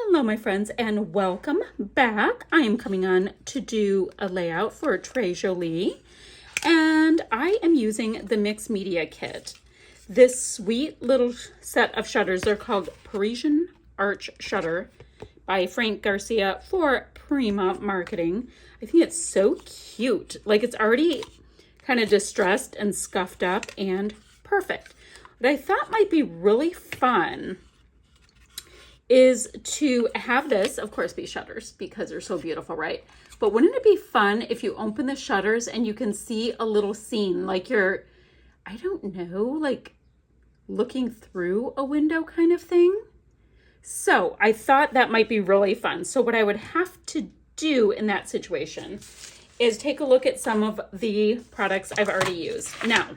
Hello my friends and welcome back. I am coming on to do a layout for Jolie and I am using the mixed media kit. This sweet little set of shutters, they're called Parisian Arch Shutter by Frank Garcia for Prima Marketing. I think it's so cute. Like it's already kind of distressed and scuffed up and perfect. What I thought might be really fun is to have this, of course, be shutters because they're so beautiful, right? But wouldn't it be fun if you open the shutters and you can see a little scene like you're, I don't know, like looking through a window kind of thing? So I thought that might be really fun. So what I would have to do in that situation is take a look at some of the products I've already used. Now,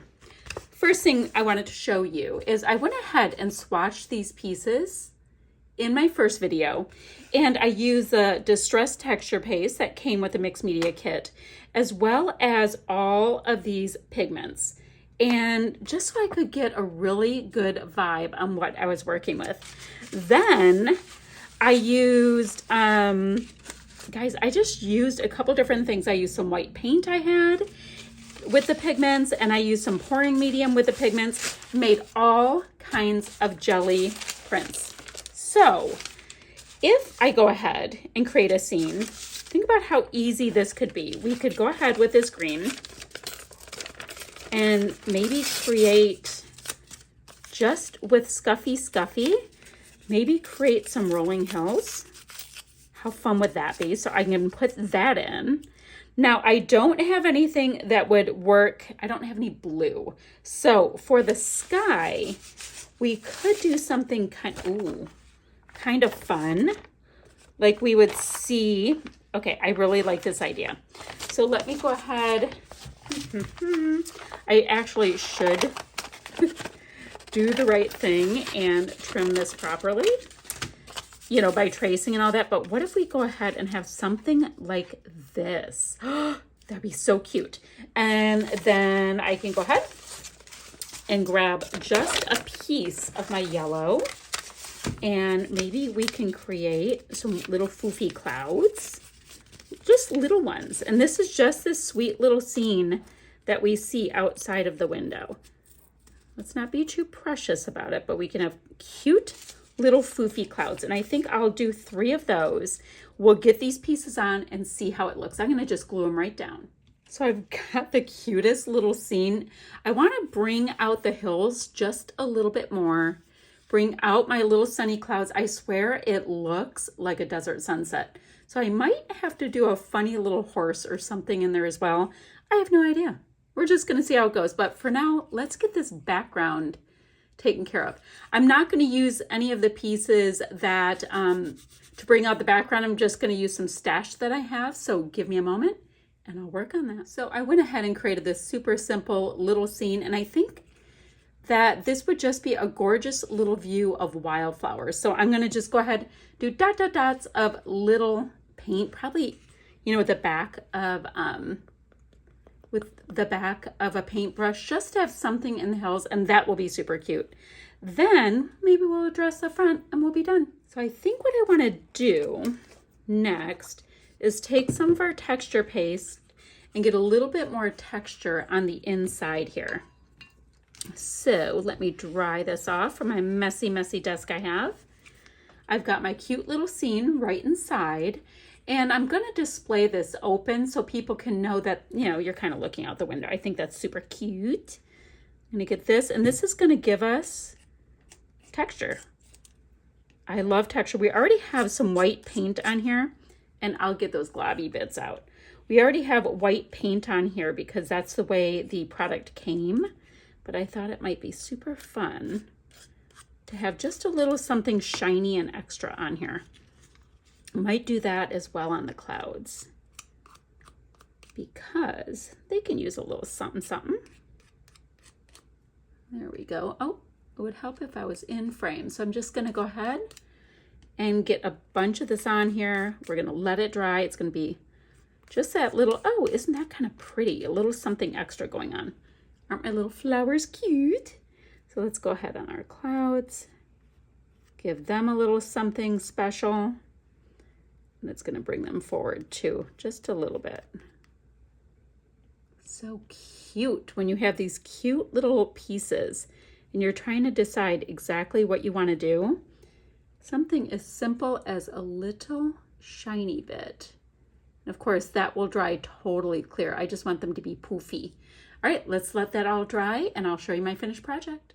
first thing I wanted to show you is I went ahead and swatched these pieces in my first video, and I used the distressed texture paste that came with the mixed media kit, as well as all of these pigments, and just so I could get a really good vibe on what I was working with. Then I used, guys, I just used a couple different things. I used some white paint I had with the pigments, and I used some pouring medium with the pigments, made all kinds of jelly prints. So if I go ahead and create a scene, think about how easy this could be. We could go ahead with this green and maybe create, just with Scuffy, maybe create some rolling hills. How fun would that be? So I can put that in. Now, I don't have anything that would work. I don't have any blue. So for the sky, we could do something kind of fun, like we would see. Okay, I really like this idea. So let me go ahead. I actually should do the right thing and trim this properly, you know, by tracing and all that. But what if we go ahead and have something like this? That'd be so cute. And then I can go ahead and grab just a piece of my yellow, and maybe we can create some little foofy clouds, just little ones. And this is just this sweet little scene that we see outside of the window. Let's not be too precious about it, but we can have cute little foofy clouds. And I think I'll do 3 of those. We'll get these pieces on and see how it looks. I'm going to just glue them right down. So I've got the cutest little scene. I want to bring out the hills just a little bit more. Bring out my little sunny clouds. I swear it looks like a desert sunset. So I might have to do a funny little horse or something in there as well. I have no idea. We're just going to see how it goes. But for now, let's get this background taken care of. I'm not going to use any of the pieces that to bring out the background. I'm just going to use some stash that I have. So give me a moment and I'll work on that. So I went ahead and created this super simple little scene, and I think that this would just be a gorgeous little view of wildflowers. So I'm going to just go ahead, do dots of little paint, probably, you know, with the back of a paintbrush, just to have something in the hills, and that will be super cute. Then maybe we'll address the front and we'll be done. So I think what I want to do next is take some of our texture paste and get a little bit more texture on the inside here. So let me dry this off from my messy desk I have. I've got my cute little scene right inside, and I'm going to display this open so people can know that, you know, you're kind of looking out the window. I think that's super cute. I'm going to get this, and this is going to give us texture. I love texture. We already have some white paint on here, and I'll get those globby bits out. We already have white paint on here because that's the way the product came. But I thought it might be super fun to have just a little something shiny and extra on here. I might do that as well on the clouds because they can use a little something. There we go. Oh, it would help if I was in frame. So I'm just going to go ahead and get a bunch of this on here. We're going to let it dry. It's going to be just that little, oh, isn't that kind of pretty? A little something extra going on. Aren't my little flowers cute? So let's go ahead on our clouds. Give them a little something special. And it's going to bring them forward too, just a little bit. So cute when you have these cute little pieces and you're trying to decide exactly what you want to do. Something as simple as a little shiny bit. And of course, that will dry totally clear. I just want them to be poofy. All right, let's let that all dry and I'll show you my finished project.